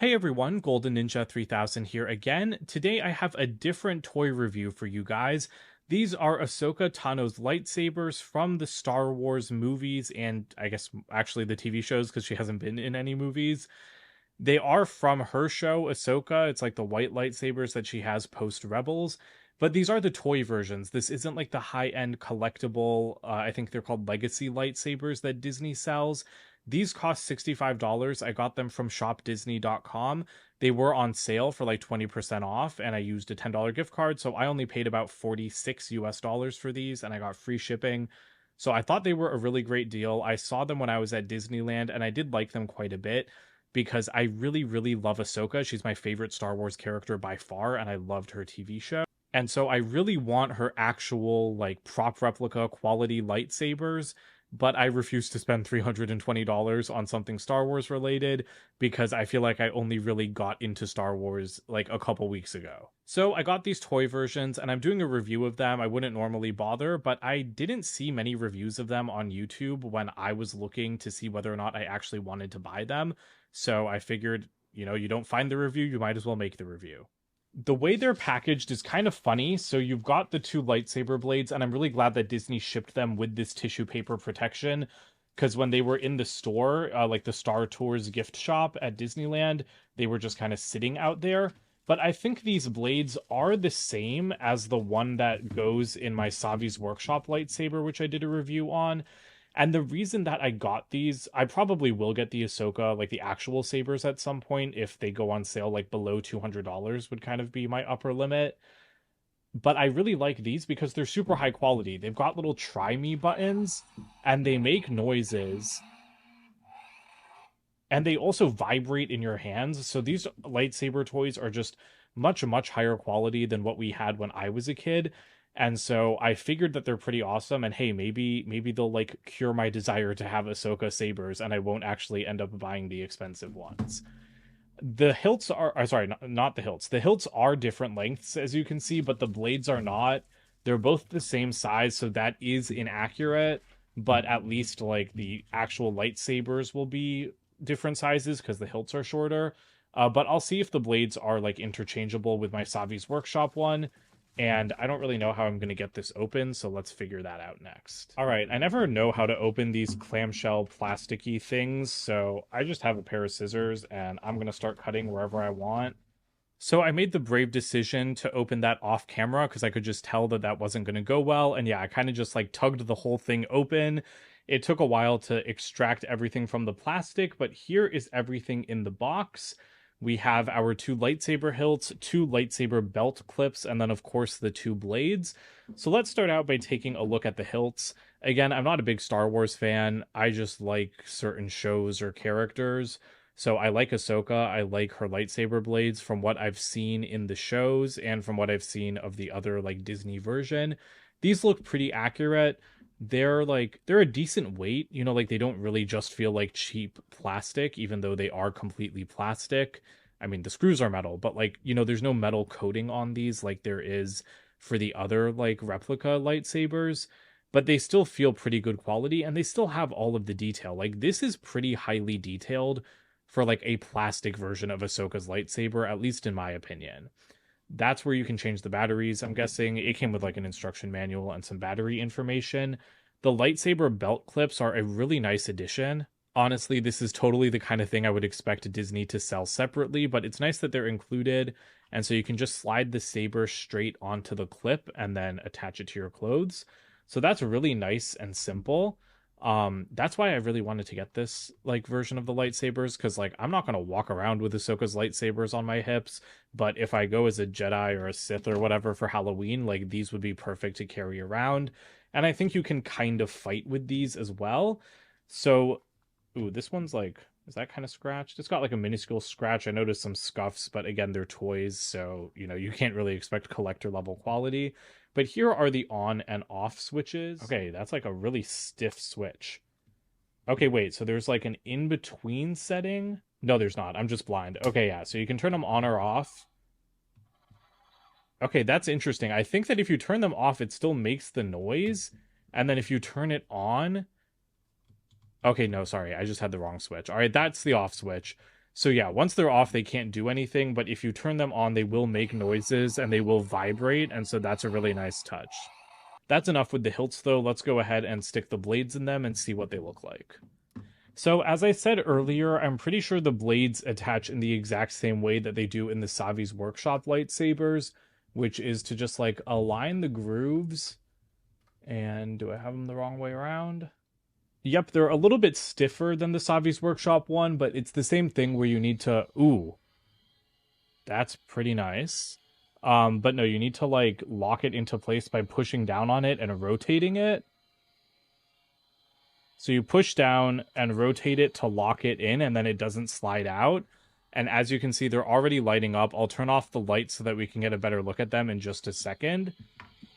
Hey everyone, Golden Ninja 3000 here again. Today I have a different toy review for you guys. These are Ahsoka Tano's lightsabers from the Star Wars movies and I guess actually the TV shows because she hasn't been in any movies. They are from her show, Ahsoka. It's like the white lightsabers that she has post Rebels. But these are the toy versions. This isn't like the high-end collectible, I think they're called legacy lightsabers that Disney sells. These cost $65. I got them from shopdisney.com. They were on sale for like 20% off, and I used a $10 gift card, so I only paid about 46 US dollars for these, and I got free shipping. So I thought they were a really great deal. I saw them when I was at Disneyland, and I did like them quite a bit because I really, really love Ahsoka. She's my favorite Star Wars character by far, and I loved her TV show. And so I really want her actual, like, prop replica quality lightsabers, but I refuse to spend $320 on something Star Wars related because I feel like I only really got into Star Wars like a couple weeks ago. So I got these toy versions and I'm doing a review of them. I wouldn't normally bother, but I didn't see many reviews of them on YouTube when I was looking to see whether or not I actually wanted to buy them. So I figured, you don't find the review, you might as well make the review. The way they're packaged is kind of funny. So you've got the two lightsaber blades, and I'm really glad that Disney shipped them with this tissue paper protection. Because when they were in the store, like the Star Tours gift shop at Disneyland, they were just kind of sitting out there. But I think these blades are the same as the one that goes in my Savi's Workshop lightsaber, which I did a review on. And the reason that I got these, I probably will get the Ahsoka, like the actual sabers at some point if they go on sale, like below $200 would kind of be my upper limit. But I really like these because they're super high quality. They've got little try me buttons and they make noises. And they also vibrate in your hands. So these lightsaber toys are just much, much higher quality than what we had when I was a kid. And so I figured that they're pretty awesome. And hey, maybe they'll like cure my desire to have Ahsoka sabers, and I won't actually end up buying the expensive ones. The hilts are sorry, not the hilts. The hilts are different lengths, as you can see, but the blades are not. They're both the same size, so that is inaccurate. But at least like the actual lightsabers will be different sizes because the hilts are shorter. But I'll see if the blades are like interchangeable with my Savi's Workshop one. And I don't really know how I'm going to get this open, so let's figure that out next. All right, I never know how to open these clamshell plasticky things, so I just have a pair of scissors, and I'm going to start cutting wherever I want. So I made the brave decision to open that off camera because I could just tell that that wasn't going to go well. And yeah, I kind of just like tugged the whole thing open. It took a while to extract everything from the plastic, but here is everything in the box. We have our two lightsaber hilts, two lightsaber belt clips, and then of course the two blades. So let's start out by taking a look at the hilts. Again, I'm not a big Star Wars fan. I just like certain shows or characters. So I like Ahsoka. I like her lightsaber blades from what I've seen in the shows and from what I've seen of the other like Disney version. These look pretty accurate. They're a decent weight, like they don't really just feel like cheap plastic, even though they are completely plastic. I mean, the screws are metal, but like, there's no metal coating on these like there is for the other like replica lightsabers, but they still feel pretty good quality and they still have all of the detail. Like this is pretty highly detailed for like a plastic version of Ahsoka's lightsaber, at least in my opinion. That's where you can change the batteries. I'm guessing it came with like an instruction manual and some battery information. The lightsaber belt clips are a really nice addition. Honestly, this is totally the kind of thing I would expect Disney to sell separately, but it's nice that they're included. And so you can just slide the saber straight onto the clip and then attach it to your clothes. So that's really nice and simple. That's why I really wanted to get this like version of the lightsabers, because like I'm not gonna walk around with Ahsoka's lightsabers on my hips, but if I go as a Jedi or a Sith or whatever for Halloween, like these would be perfect to carry around. And I think you can kind of fight with these as well. So, ooh, this one's like, is that kind of scratched? It's got like a minuscule scratch. I noticed some scuffs, but again, they're toys, so you can't really expect collector level quality. But here are the on and off switches. Okay, that's like a really stiff switch. Okay, wait, so there's like an in-between setting? No, there's not. I'm just blind. Okay, yeah, so you can turn them on or off. Okay, that's interesting. I think that if you turn them off, it still makes the noise. And then if you turn it on... Okay, no, sorry. I just had the wrong switch. All right, that's the off switch. So yeah, once they're off, they can't do anything, but if you turn them on, they will make noises and they will vibrate, and so that's a really nice touch. That's enough with the hilts, though. Let's go ahead and stick the blades in them and see what they look like. So, as I said earlier, I'm pretty sure the blades attach in the exact same way that they do in the Savi's Workshop lightsabers, which is to just, like, align the grooves. And do I have them the wrong way around? Yep, they're a little bit stiffer than the Savi's Workshop one, but it's the same thing where you need to... Ooh, that's pretty nice. But no, you need to, like, lock it into place by pushing down on it and rotating it. So you push down and rotate it to lock it in, and then it doesn't slide out. And as you can see, they're already lighting up. I'll turn off the lights so that we can get a better look at them in just a second.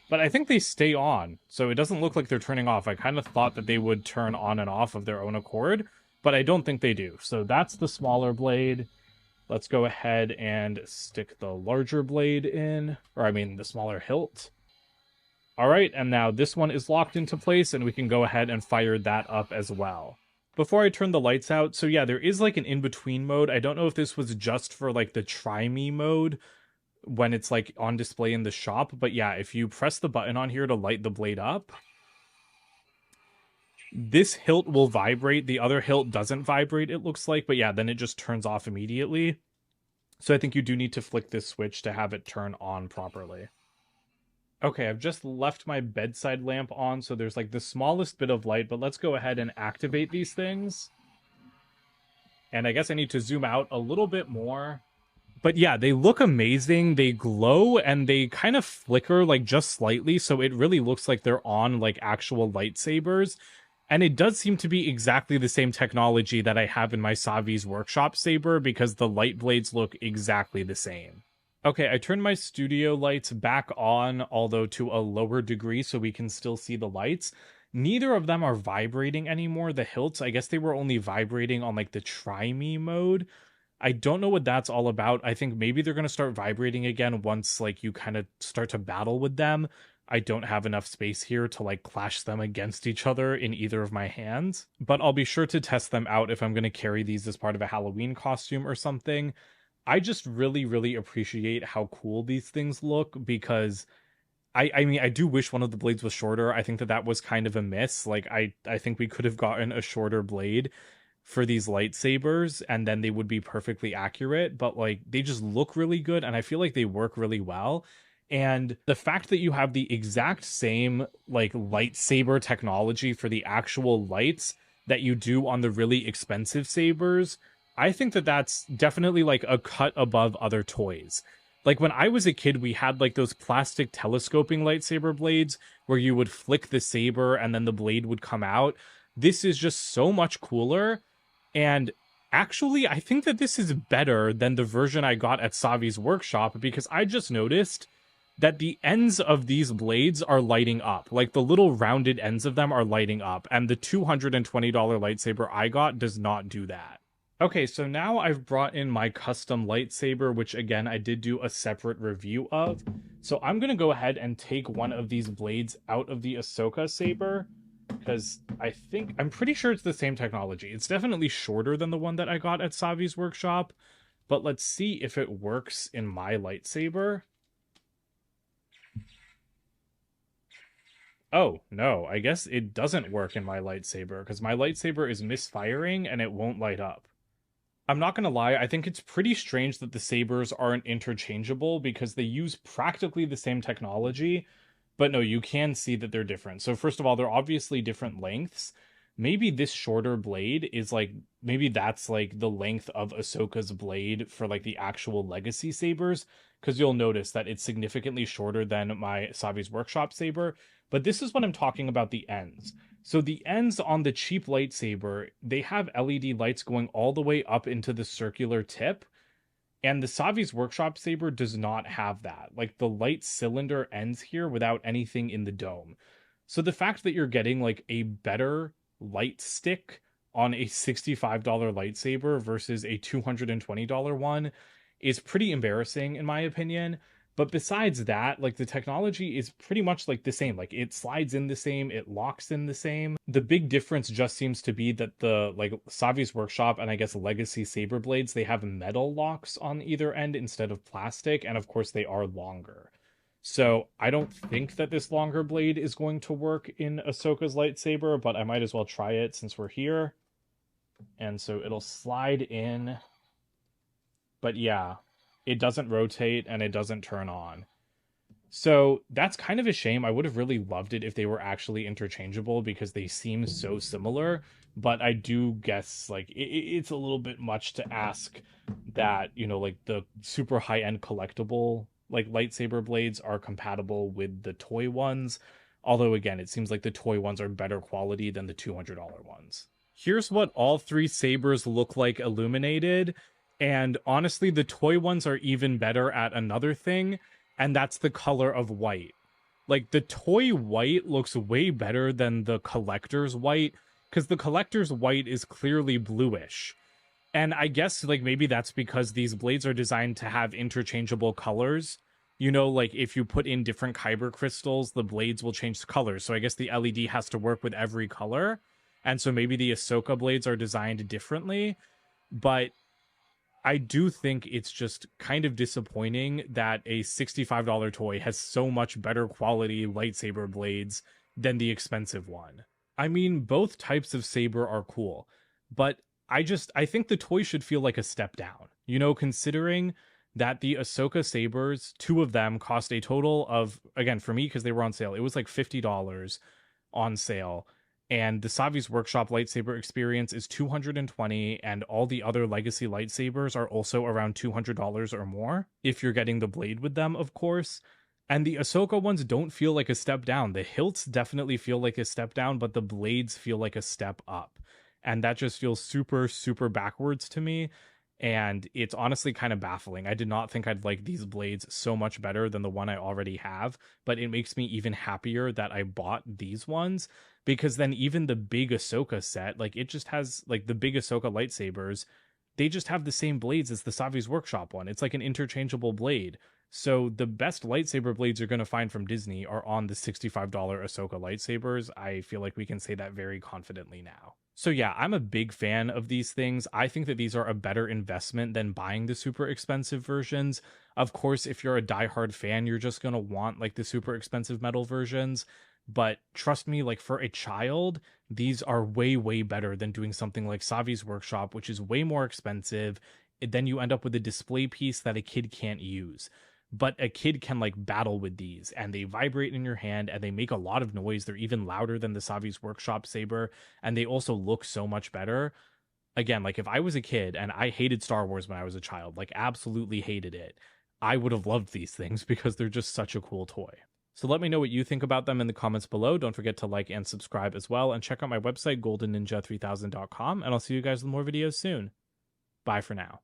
But I think they stay on, so it doesn't look like they're turning off. I kind of thought that they would turn on and off of their own accord, but I don't think they do. So that's the smaller blade. Let's go ahead and stick the larger blade in, or I mean the smaller hilt. All right, and now this one is locked into place, and we can go ahead and fire that up as well. Before I turn the lights out, so yeah, there is like an in-between mode. I don't know if this was just for like the try me mode when it's like on display in the shop, but yeah, if you press the button on here to light the blade up, this hilt will vibrate. The other hilt doesn't vibrate, it looks like, but yeah, then it just turns off immediately. So I think you do need to flick this switch to have it turn on properly. Okay, I've just left my bedside lamp on, so there's like the smallest bit of light, but let's go ahead and activate these things. And I guess I need to zoom out a little bit more. But yeah, they look amazing, they glow, and they kind of flicker like just slightly, so it really looks like they're on like actual lightsabers. And it does seem to be exactly the same technology that I have in my Savi's Workshop saber, because the light blades look exactly the same. Okay, I turned my studio lights back on, although to a lower degree, so we can still see the lights. Neither of them are vibrating anymore. The hilts, I guess they were only vibrating on like the try me mode. I don't know what that's all about. I think maybe they're going to start vibrating again once like you kind of start to battle with them. I don't have enough space here to like clash them against each other in either of my hands, but I'll be sure to test them out if I'm going to carry these as part of a Halloween costume or something. I just really, really appreciate how cool these things look, because I mean, I do wish one of the blades was shorter. I think that was kind of a miss. Like, I think we could have gotten a shorter blade for these lightsabers, and then they would be perfectly accurate, but like, they just look really good, and I feel like they work really well. And the fact that you have the exact same like lightsaber technology for the actual lights that you do on the really expensive sabers, I think that that's definitely like a cut above other toys. Like when I was a kid, we had like those plastic telescoping lightsaber blades where you would flick the saber and then the blade would come out. This is just so much cooler. And actually, I think that this is better than the version I got at Savi's Workshop, because I just noticed that the ends of these blades are lighting up. Like the little rounded ends of them are lighting up. And the $220 lightsaber I got does not do that. Okay, so now I've brought in my custom lightsaber, which again, I did do a separate review of. So I'm going to go ahead and take one of these blades out of the Ahsoka saber, because I'm pretty sure it's the same technology. It's definitely shorter than the one that I got at Savi's Workshop, but let's see if it works in my lightsaber. Oh, no, I guess it doesn't work in my lightsaber, because my lightsaber is misfiring and it won't light up. I'm not going to lie, I think it's pretty strange that the sabers aren't interchangeable, because they use practically the same technology, but no, you can see that they're different. So first of all, they're obviously different lengths. Maybe this shorter blade is like, maybe that's like the length of Ahsoka's blade for like the actual Legacy sabers, because you'll notice that it's significantly shorter than my Savi's Workshop saber. But this is what I'm talking about, the ends. So the ends on the cheap lightsaber, they have LED lights going all the way up into the circular tip. And the Savi's Workshop saber does not have that. Like the light cylinder ends here without anything in the dome. So the fact that you're getting like a better light stick on a $65 lightsaber versus a $220 one is pretty embarrassing in my opinion. But besides that, like the technology is pretty much like the same. Like it slides in the same, it locks in the same. The big difference just seems to be that the like Savi's Workshop and I guess Legacy Saber blades, they have metal locks on either end instead of plastic, and of course they are longer. So I don't think that this longer blade is going to work in Ahsoka's lightsaber, but I might as well try it since we're here. And so it'll slide in. But yeah, it doesn't rotate and it doesn't turn on. So that's kind of a shame. I would have really loved it if they were actually interchangeable because they seem so similar. But I do guess like it's a little bit much to ask that, you know, like the super high end collectible like lightsaber blades are compatible with the toy ones. Although again, it seems like the toy ones are better quality than the $200 ones. Here's what all three sabers look like illuminated. And honestly, the toy ones are even better at another thing, and that's the color of white. Like, the toy white looks way better than the collector's white, because the collector's white is clearly bluish. And I guess, like, maybe that's because these blades are designed to have interchangeable colors. You know, like, if you put in different kyber crystals, the blades will change colors. So I guess the LED has to work with every color. And so maybe the Ahsoka blades are designed differently. But I do think it's just kind of disappointing that a $65 toy has so much better quality lightsaber blades than the expensive one. I mean, both types of saber are cool, but I think the toy should feel like a step down. You know, considering that the Ahsoka sabers, two of them cost a total of, again, for me, because they were on sale, it was like $50 on sale. And the Savi's Workshop lightsaber experience is $220, and all the other legacy lightsabers are also around $200 or more, if you're getting the blade with them, of course. And the Ahsoka ones don't feel like a step down. The hilts definitely feel like a step down, but the blades feel like a step up. And that just feels super, super backwards to me. And it's honestly kind of baffling. I did not think I'd like these blades so much better than the one I already have, but it makes me even happier that I bought these ones, because then even the big Ahsoka set, like it just has like the big Ahsoka lightsabers, they just have the same blades as the Savi's Workshop one. It's like an interchangeable blade. So the best lightsaber blades you're going to find from Disney are on the $65 Ahsoka lightsabers. I feel like we can say that very confidently now. So yeah, I'm a big fan of these things. I think that these are a better investment than buying the super expensive versions. Of course, if you're a diehard fan, you're just going to want like the super expensive metal versions. But trust me, like for a child, these are way, way better than doing something like Savi's Workshop, which is way more expensive. Then you end up with a display piece that a kid can't use. But a kid can like battle with these, and they vibrate in your hand and they make a lot of noise. They're even louder than the Savi's Workshop saber, and they also look so much better. Again, like if I was a kid and I hated Star Wars when I was a child, like absolutely hated it, I would have loved these things because they're just such a cool toy. So let me know what you think about them in the comments below. Don't forget to like and subscribe as well, and check out my website goldenninja3000.com, and I'll see you guys with more videos soon. Bye for now.